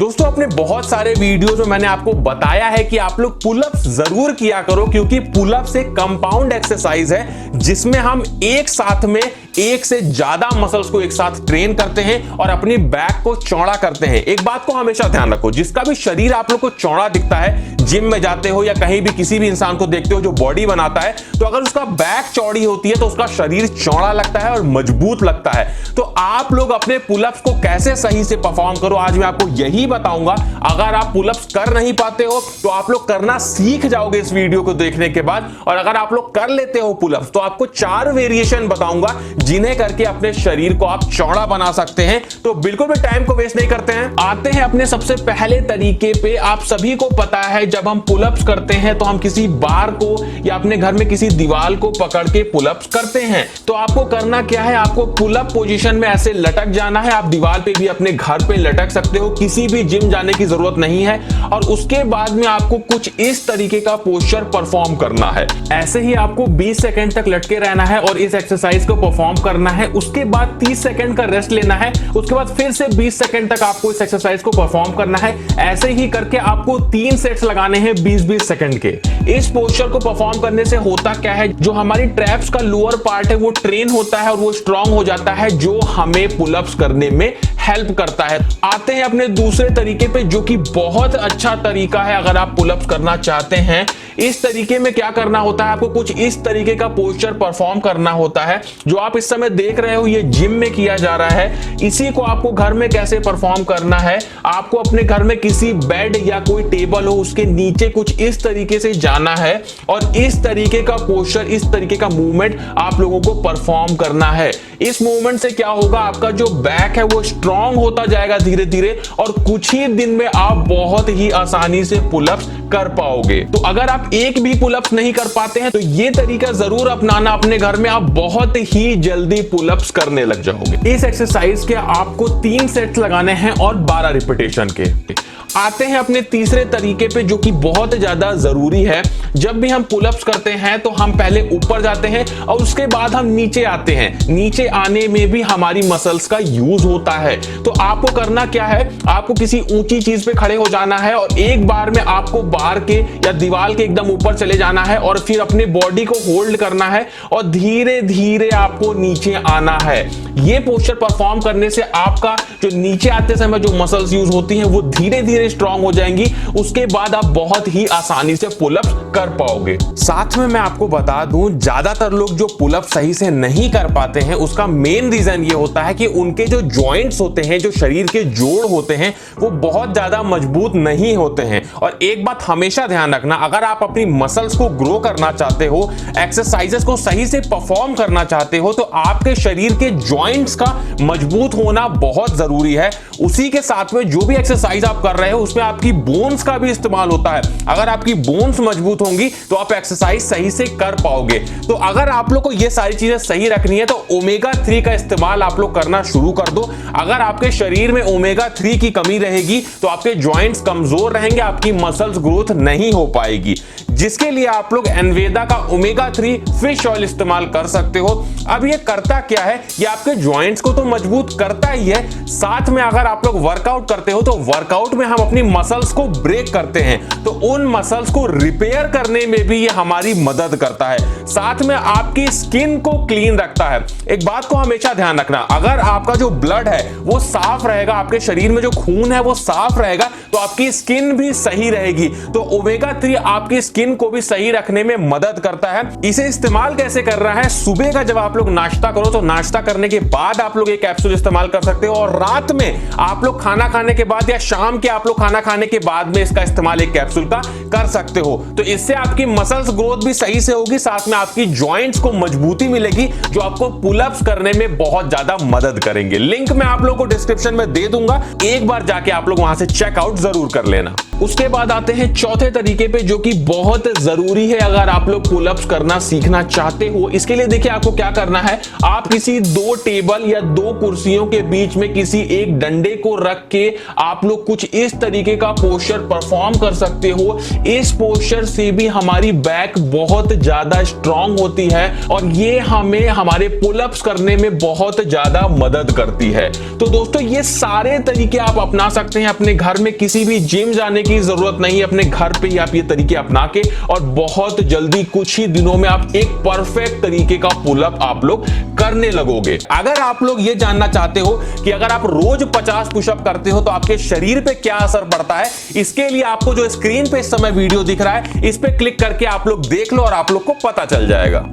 दोस्तों अपने बहुत सारे वीडियोस में मैंने आपको बताया है कि आप लोग पुलअप्स जरूर किया करो, क्योंकि पुलअप्स एक कंपाउंड एक्सरसाइज है जिसमें हम एक साथ में एक से ज्यादा मसल्स को एक साथ ट्रेन करते हैं और अपनी बैक को चौड़ा करते हैं। एक बात को हमेशा ध्यान रखो, जिसका भी शरीर आप लोग को चौड़ा दिखता है, जिम में जाते हो या कहीं भी किसी भी इंसान को देखते हो जो बॉडी बनाता है, तो अगर उसका बैक चौड़ी होती है तो उसका शरीर चौड़ा लगता है और मजबूत लगता है। तो आप लोग अपने पुलअप्स को कैसे सही से परफॉर्म करो, आज मैं आपको यही बताऊंगा। अगर आप पुलअप्स कर नहीं पाते हो तो आप लोग करना सीख जाओगे इस वीडियो को देखने के बाद, और अगर आप लोग कर लेते हो पुलअप्स तो आपको 4 वेरिएशन बताऊंगा जिन्हें करके अपने शरीर को आप चौड़ा बना सकते हैं। तो बिल्कुल भी टाइम को वेस्ट नहीं करते हैं, आते हैं अपने सबसे पहले तरीके पे। आप सभी को पता है जब हम पुलअप्स करते हैं तो हम किसी बार को या अपने घर में किसी दीवार को पकड़ के पुलअप्स करते हैं। तो आपको करना क्या है, आपको पुलअप पोजीशन में ऐसे लटक जाना है। आप दीवार पे भी अपने घर पे लटक सकते हो, किसी भी जिम जाने की जरूरत नहीं है। और उसके बाद में आपको कुछ इस तरीके का पोस्चर परफॉर्म करना है। ऐसे ही आपको 20 सेकंड तक लटके रहना है और इस एक्सरसाइज को परफॉर्म करना है। उसके बाद 30 सेकंड का रेस्ट लेना है, उसके बाद फिर से 20 सेकंड तक आपको इस एक्सरसाइज को परफॉर्म करना है। ऐसे ही करके आपको 3 सेट्स लगाने हैं 20-20 सेकंड के। इस पोस्चर को परफॉर्म करने से होता क्या है, जो हमारी ट्रैप्स का लोअर पार्ट है वो ट्रेन होता है और वो स्ट्रांग हो जाता है, जो हमें पुलअप्स करने में हेल्प करता है। आते हैं अपने दूसरे तरीके पे, जो कि बहुत अच्छा तरीका है अगर आप पुलअप्स करना चाहते हैं। इस तरीके में क्या करना होता है, आपको कुछ इस तरीके का पोस्चर परफॉर्म करना होता है। जो आप इस समय देख रहे हो ये जिम में किया जा रहा है, इसी को आपको घर में कैसे परफॉर्म करना है। आपको अपने घर में किसी बेड या कोई टेबल हो उसके नीचे कुछ इस तरीके से जाना है और इस तरीके का पोस्चर, इस तरीके का मूवमेंट आप लोगों को परफॉर्म करना है। इस मूवमेंट से क्या होगा, आपका जो बैक है वो स्ट्रांग होता जाएगा धीरे धीरे, और कुछ ही दिन में आप बहुत ही आसानी से पुलअप्स कर पाओगे। तो अगर आप एक भी पुलअप्स नहीं कर पाते हैं तो ये तरीका जरूर अपनाना अपने घर में, आप बहुत ही जल्दी पुलअप्स करने लग जाओगे। इस एक्सरसाइज के आपको 3 सेट्स लगाने हैं और 12 रिपीटेशन के। आते हैं अपने तीसरे तरीके पे, जो कि बहुत ज्यादा जरूरी है। जब भी हम पुलअप्स करते हैं तो हम पहले ऊपर जाते हैं और उसके बाद हम नीचे आते हैं। नीचे आने में भी हमारी मसल्स का यूज होता है। तो आपको करना क्या है, आपको किसी ऊंची चीज पे खड़े हो जाना है और एक बार में आपको बार के या दीवार के एकदम ऊपर चले जाना है और फिर अपने बॉडी को होल्ड करना है और धीरे धीरे आपको नीचे आना है। ये पोस्चर परफॉर्म करने से आपका जो नीचे आते समय जो मसल्स यूज होती हैं वो धीरे धीरे स्ट्रांग हो जाएंगी। उसके बाद आप बहुत ही आसानी से पुलअप्स कर पाओगे। साथ में मैं आपको बता दूं, ज्यादातर लोग जो पुलअप सही से नहीं कर पाते हैं उसका मेन रीजन ये होता है कि उनके जो जॉइंट्स होते हैं, जो शरीर के जोड़ होते हैं, वो बहुत ज्यादा मजबूत नहीं होते हैं। और एक बात हमेशा ध्यान रखना, अगर आप अपनी मसल्स को ग्रो करना चाहते हो, एक्सरसाइजेस को सही से परफॉर्म करना चाहते हो, तो आपके शरीर के जॉइंट्स का मजबूत होना बहुत जरूरी है। उसी के साथ में जो भी एक्सरसाइज आप कर रहे हो उसमें आपकी बोन्स का भी इस्तेमाल होता है। अगर आपकी बोन्स मजबूत होंगी तो आप एक्सरसाइज सही से कर पाओगे। तो अगर आप लोग को ये सारी चीजें सही रखनी है तो ओमेगा 3 का इस्तेमाल आप लोग करना शुरू कर दो। अगर आपके शरीर में ओमेगा 3 की कमी रहेगी तो आपके जॉइंट्स कमजोर रहेंगे, आपकी मसल्स ग्रोथ नहीं हो पाएगी, जिसके लिए आप लोग एनवेदा का ओमेगा 3 फिश ऑयल इस्तेमाल कर सकते हो। अब ये करता क्या है, ये आपके जॉइंट्स को तो मजबूत करता ही है, साथ में अगर आप लोग वर्कआउट करते हो तो वर्कआउट में हम अपनी मसल्स को ब्रेक करते हैं, तो उन मसल्स को रिपेयर करने में भी ये हमारी मदद करता है। साथ में आपकी स्किन को क्लीन रखता है। एक बात को हमेशा ध्यान रखना, अगर आपका जो ब्लड है वो साफ रहेगा, आपके शरीर में जो खून है वो साफ रहेगा, तो आपकी स्किन भी सही रहेगी। तो ओमेगा 3 आपकी स्किन को भी सही रखने में मदद करता है। इसे इस्तेमाल कैसे कर रहा है, सुबह का जब आप लोग नाश्ता करो तो नाश्ता करने के बाद आप लोग ये कैप्सूल इस्तेमाल कर सकते हो, और रात में आप लोग खाना खाने के बाद या शाम के आप लोग खाना खाने के बाद में इसका इस्तेमाल एक कैप्सूल का कर सकते हो। तो इससे आपकी मसल्स ग्रोथ भी सही से होगी, साथ में आपकी जॉइंट्स को मजबूती मिलेगी, जो आपको पुलअप्स करने में बहुत ज्यादा मदद करेंगे। लिंक मैं आप लोगों को डिस्क्रिप्शन में दे दूंगा, एक बार जाके आप लोग वहां से चेकआउट जरूर कर लेना। उसके बाद आते हैं चौथे तरीके पे, जो कि बहुत जरूरी है अगर आप लोग पुलअप्स करना सीखना चाहते हो। इसके लिए देखिए आपको क्या करना है, आप किसी 2 टेबल या 2 कुर्सियों के बीच में किसी एक डंडे डंडे को रख के आप लोग कुछ इस तरीके का पोस्चर परफॉर्म कर सकते हो। इस पोस्चर से भी हमारी बैक बहुत ज्यादा स्ट्रांग होती है और ये हमें हमारे पुलअप्स करने में बहुत ज्यादा मदद करती है। तो दोस्तों ये सारे तरीके आप अपना सकते हैं अपने घर में, किसी भी जिम जाने की जरूरत नहीं है, अपने घर पे ही आप ये तरीके अपना के और बहुत जल्दी कुछ ही दिनों में आप एक परफेक्ट तरीके का पुलअप आप लोग करने लगोगे। अगर आप लोग ये जानना चाहते हो कि अगर आप रोज 50 पुशअप करते हो तो आपके शरीर पे क्या असर पड़ता है, इसके लिए आपको जो स्क्रीन पे इस समय वीडियो दिख रहा है इस पे क्लिक करके आप लोग देख लो और आप लोग को पता चल जाएगा।